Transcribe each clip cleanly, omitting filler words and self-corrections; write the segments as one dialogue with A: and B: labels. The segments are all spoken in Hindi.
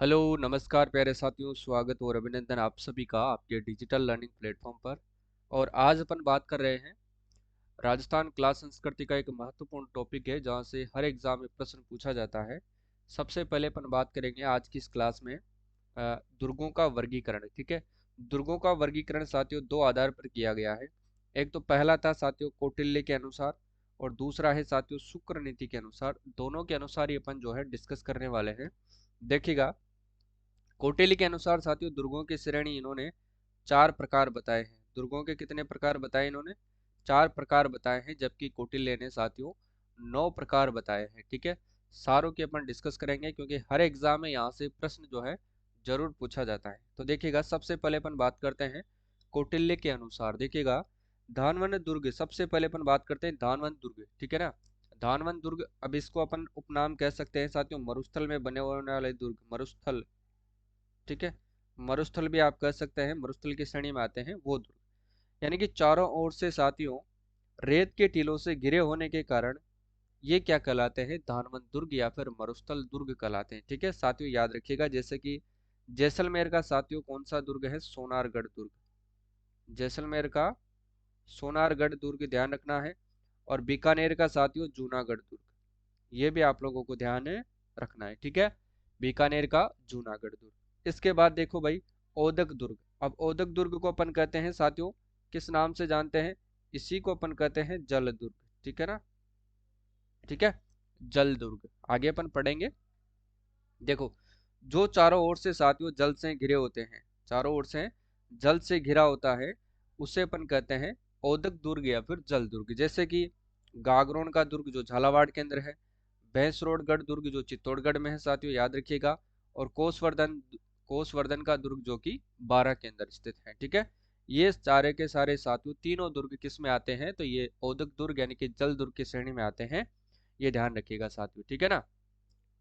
A: हेलो नमस्कार प्यारे साथियों, स्वागत और अभिनंदन आप सभी का आपके डिजिटल लर्निंग प्लेटफॉर्म पर। और आज अपन बात कर रहे हैं राजस्थान क्लास संस्कृति का एक महत्वपूर्ण टॉपिक है जहाँ से हर एग्जाम में प्रश्न पूछा जाता है। सबसे पहले अपन बात करेंगे आज की इस क्लास में दुर्गों का वर्गीकरण। ठीक है। दुर्गों का वर्गीकरण साथियों दो आधार पर किया गया है। एक तो पहला था साथियों कौटिल्य के अनुसार, और दूसरा है साथियों शुक्र नीति के अनुसार। दोनों के अनुसार ही अपन जो है डिस्कस करने वाले हैं। देखिएगा, कौटिल्य के अनुसार साथियों दुर्गों की श्रेणी इन्होंने चार प्रकार बताए हैं। दुर्गों के कितने प्रकार बताए इन्होंने? चार प्रकार बताए हैं, जबकि कौटिल्य ने साथियों 9 प्रकार बताए हैं। ठीक है। सारों के अपन डिस्कस करेंगे क्योंकि हर एग्जाम में यहाँ से प्रश्न जो है जरूर पूछा जाता है। तो देखिएगा, सबसे पहले अपन बात करते हैं कौटिल्य के अनुसार। देखिएगा, धानवंत दुर्ग, सबसे पहले अपन बात करते हैं धानवंत दुर्ग। ठीक है ना। धानवंत दुर्ग, अब इसको अपन उपनाम कह सकते हैं साथियों मरुस्थल में बने होने वाले दुर्ग, मरुस्थल। ठीक है। मरुस्थल भी आप कह सकते हैं, मरुस्थल की श्रेणी में आते हैं वो दुर्ग। यानी कि चारों ओर से साथियों रेत के टीलों से घिरे होने के कारण ये क्या कहलाते हैं? धानवंत दुर्ग या फिर मरुस्थल दुर्ग कहलाते हैं। ठीक है साथियों, याद रखिएगा। जैसे कि जैसलमेर का साथियों कौन सा दुर्ग है? सोनारगढ़ दुर्ग। जैसलमेर का सोनारगढ़ दुर्ग ध्यान रखना है। और बीकानेर का साथियों जूनागढ़ दुर्ग। ये भी आप लोगों को ध्यान रखना है। ठीक है। बीकानेर का जूनागढ़ दुर्ग। इसके बाद देखो भाई, ओदक दुर्ग। अब ओदक दुर्ग को अपन कहते हैं साथियों किस नाम से जानते हैं? इसी को अपन कहते हैं जल दुर्ग। ठीक है ना। ठीक है। जल दुर्ग आगे अपन पढ़ेंगे। देखो, जो चारों ओर से साथियों जल से घिरे होते हैं, चारों ओर से जल से घिरा होता है, उसे अपन कहते हैं ओदक दुर्ग या फिर जल दुर्ग। जैसे कि गागरोन का दुर्ग जो झालावाड़ के अंदर है, भैंसरोडगढ़ दुर्ग जो चित्तौड़गढ़ में है साथियों, याद रखिएगा। और कोसवर्धन का दुर्ग जो कि बारां के अंदर स्थित है। ठीक है। ये सारे के सारे साथियों तीनों दुर्ग किस में आते हैं? तो ये ओदक दुर्ग यानी कि जल दुर्ग की श्रेणी में आते हैं। ये ध्यान रखिएगा साथियों। ठीक है ना।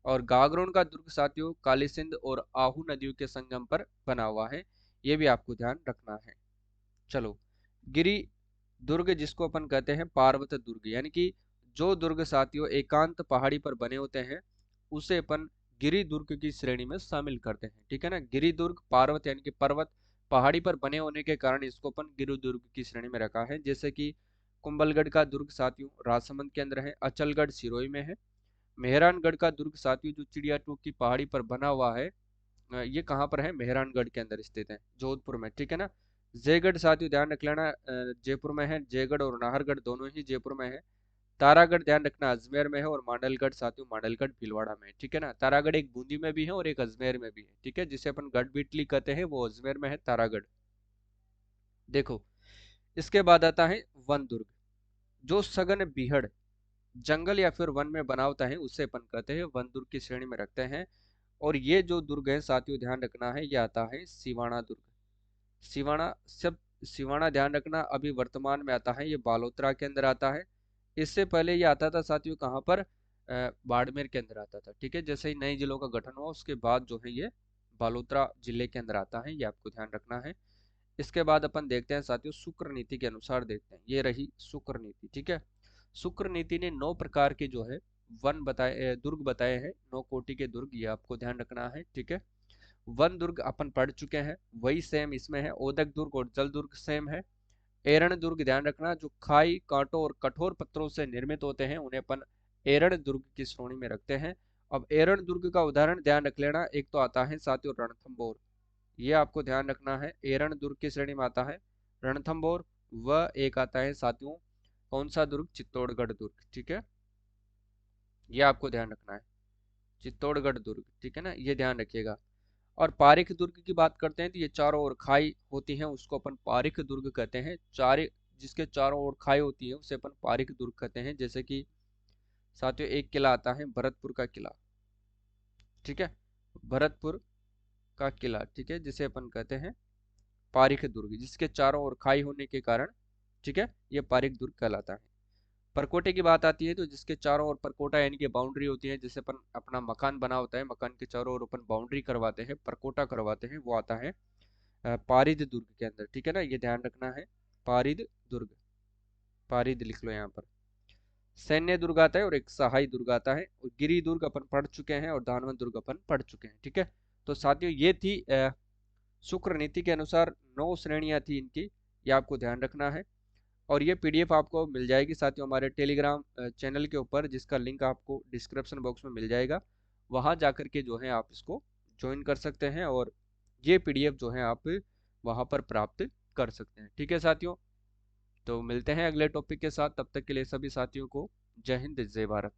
A: और गागरोन का दुर्ग साथियों काली सिंध और आहू नदियों के संगम पर बना हुआ है। ये भी आपको ध्यान रखना है। चलो, गिरी दुर्ग जिसको अपन कहते हैं पार्वत दुर्ग, यानी कि जो दुर्ग साथियों एकांत पहाड़ी पर बने होते हैं उसे अपन गिरी दुर्ग की श्रेणी में शामिल करते हैं। ठीक है ना। गिरी दुर्ग पर्वत यानी कि पर्वत पहाड़ी पर बने होने के कारण इसको अपन गिरी दुर्ग की श्रेणी में रखा है। जैसे कि कुंभलगढ़ का दुर्ग साथियों राजसमंद के अंदर है, अचलगढ़ सिरोही में है। मेहरानगढ़ का दुर्ग साथियों जो चिड़िया टूक की पहाड़ी पर बना हुआ है, ये कहाँ पर है? मेहरानगढ़ के अंदर स्थित है, जोधपुर में। ठीक है ना। जयगढ़ साथियों ध्यान रख लेना, जयपुर में है। जयगढ़ और नाहरगढ़ दोनों ही जयपुर में है। तारागढ़ ध्यान रखना अजमेर में है। और मांडलगढ़ साथियों मांडलगढ़ भीलवाड़ा में है। ठीक है ना। तारागढ़ एक बूंदी में भी है और एक अजमेर में भी है। ठीक है। जिसे अपन गढ़ बिटली कहते हैं वो अजमेर में है, तारागढ़। देखो, इसके बाद आता है वन दुर्ग। जो सघन बीहड़ जंगल या फिर वन में बना होता है उसे अपन कहते हैं वन दुर्ग की श्रेणी में रखते हैं। और ये जो दुर्ग है साथियों ध्यान रखना है, ये आता है सिवाना दुर्ग। सिवाना सब, सिवाना ध्यान रखना अभी वर्तमान में आता है, ये बालोतरा के अंदर आता है। इससे पहले ये आता था साथियों कहाँ पर? बाड़मेर के अंदर आता था। ठीक है। जैसे ही नए जिलों का गठन हुआ उसके बाद जो है ये बालोतरा जिले के अंदर आता है, ये आपको ध्यान रखना है। इसके बाद अपन देखते हैं साथियों शुक्र नीति के अनुसार देखते हैं, ये रही शुक्र नीति। ठीक है। शुक्र नीति ने 9 प्रकार के जो है वन बताए, दुर्ग बताए हैं, 9 कोटि के दुर्ग, ये आपको ध्यान रखना है। ठीक है। वन दुर्ग अपन पढ़ चुके हैं, वही सेम इसमें है। ओदक दुर्ग और जल दुर्ग सेम है। एरण दुर्ग ध्यान रखना, जो खाई कांटों और कठोर पत्थरों से निर्मित होते हैं उन्हें अपन एरण दुर्ग की श्रेणी में रखते हैं। अब एरण दुर्ग का उदाहरण ध्यान रख लेना, एक तो आता है साथियों रणथंभौर, ये आपको ध्यान रखना है, एरण दुर्ग की श्रेणी में आता है रणथंभौर। व एक आता है साथियों कौन सा दुर्ग? चित्तौड़गढ़ दुर्ग। ठीक है। ये आपको ध्यान रखना है, चित्तौड़गढ़ दुर्ग। ठीक है ना, ये ध्यान रखिएगा। और पारिक दुर्ग की बात करते हैं तो ये चारों ओर खाई होती है उसको अपन पारिक दुर्ग कहते हैं। चार जिसके चारों ओर खाई होती है उसे अपन पारिक दुर्ग कहते हैं। जैसे कि साथियों एक किला आता है भरतपुर का किला। ठीक है। भरतपुर का किला, ठीक है, जिसे अपन कहते हैं पारिक दुर्ग, जिसके चारों ओर खाई होने के कारण, ठीक है, ये पारिक दुर्ग कहलाता है। परकोटे की बात आती है तो जिसके चारों ओर परकोटा यानी कि बाउंड्री होती है, जैसे अपन अपना मकान बना होता है, मकान के चारों ओर अपन बाउंड्री करवाते हैं, परकोटा करवाते हैं, वो आता है पारिद दुर्ग के अंदर। ठीक है ना, ये ध्यान रखना है। पारिद दुर्ग, पारिद लिख लो यहाँ पर। सैन्य दुर्ग आता है और एक सहाय दुर्ग आता है। और गिरी दुर्ग अपन पढ़ चुके हैं और दानवन दुर्ग अपन पढ़ चुके हैं। ठीक है। तो साथियों ये थी शुक्र नीति के अनुसार 9 श्रेणियां थी इनकी, ये आपको ध्यान रखना है। और ये पीडीएफ आपको मिल जाएगी साथियों हमारे टेलीग्राम चैनल के ऊपर, जिसका लिंक आपको डिस्क्रिप्शन बॉक्स में मिल जाएगा। वहां जाकर के जो है आप इसको ज्वाइन कर सकते हैं और ये पीडीएफ जो है आप वहां पर प्राप्त कर सकते हैं। ठीक है साथियों, तो मिलते हैं अगले टॉपिक के साथ, तब तक के लिए सभी साथियों को जय हिंद जय भारत।